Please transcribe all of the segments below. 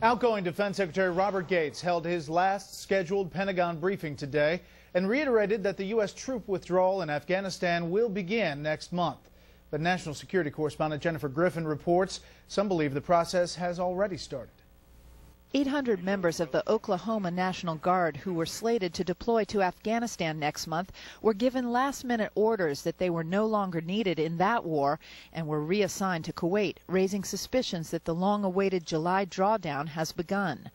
Outgoing Defense Secretary Robert Gates held his last scheduled Pentagon briefing today and reiterated that the U.S. troop withdrawal in Afghanistan will begin next month. But national security correspondent Jennifer Griffin reports some believe the process has already started. 800 members of the Oklahoma National Guard who were slated to deploy to Afghanistan next month were given last-minute orders that they were no longer needed in that war and were reassigned to Kuwait, raising suspicions that the long-awaited July drawdown has begun.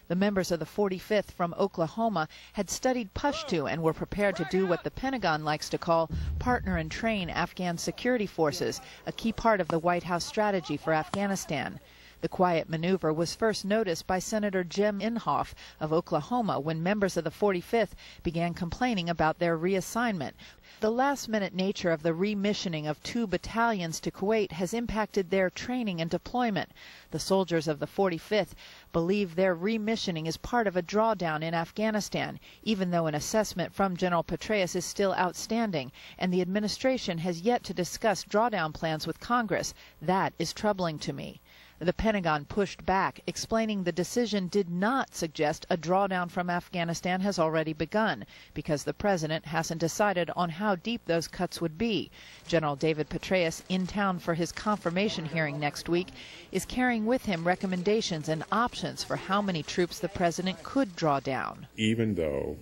The members of the 45th from Oklahoma had studied Pashto and were prepared to do what the Pentagon likes to call partner and train Afghan security forces, a key part of the White House strategy for Afghanistan. The quiet maneuver was first noticed by Senator Jim Inhofe of Oklahoma when members of the 45th began complaining about their reassignment. The last-minute nature of the remissioning of 2 battalions to Kuwait has impacted their training and deployment. The soldiers of the 45th believe their remissioning is part of a drawdown in Afghanistan, even though an assessment from General Petraeus is still outstanding, and the administration has yet to discuss drawdown plans with Congress. That is troubling to me. The Pentagon pushed back, explaining the decision did not suggest a drawdown from Afghanistan has already begun, because the president hasn't decided on how deep those cuts would be. General David Petraeus, in town for his confirmation hearing next week, is carrying with him recommendations and options for how many troops the president could draw down. Even though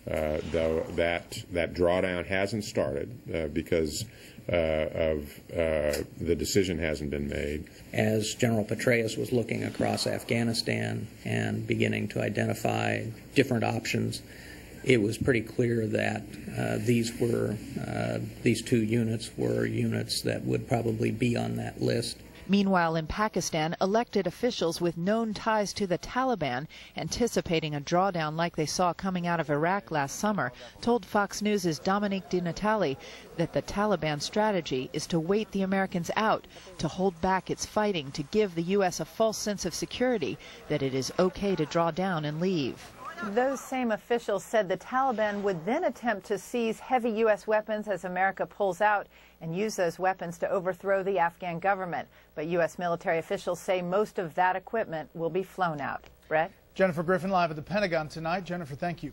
that drawdown hasn't started because the decision hasn't been made. As General Petraeus was looking across Afghanistan and beginning to identify different options, it was pretty clear that these 2 units were units that would probably be on that list. Meanwhile, in Pakistan, elected officials with known ties to the Taliban, anticipating a drawdown like they saw coming out of Iraq last summer, told Fox News' Dominique Di Natale that the Taliban strategy is to wait the Americans out, to hold back its fighting, to give the U.S. a false sense of security, that it is okay to draw down and leave. Those same officials said the Taliban would then attempt to seize heavy U.S. weapons as America pulls out and use those weapons to overthrow the Afghan government. But U.S. military officials say most of that equipment will be flown out. Brett? Jennifer Griffin live at the Pentagon tonight. Jennifer, thank you.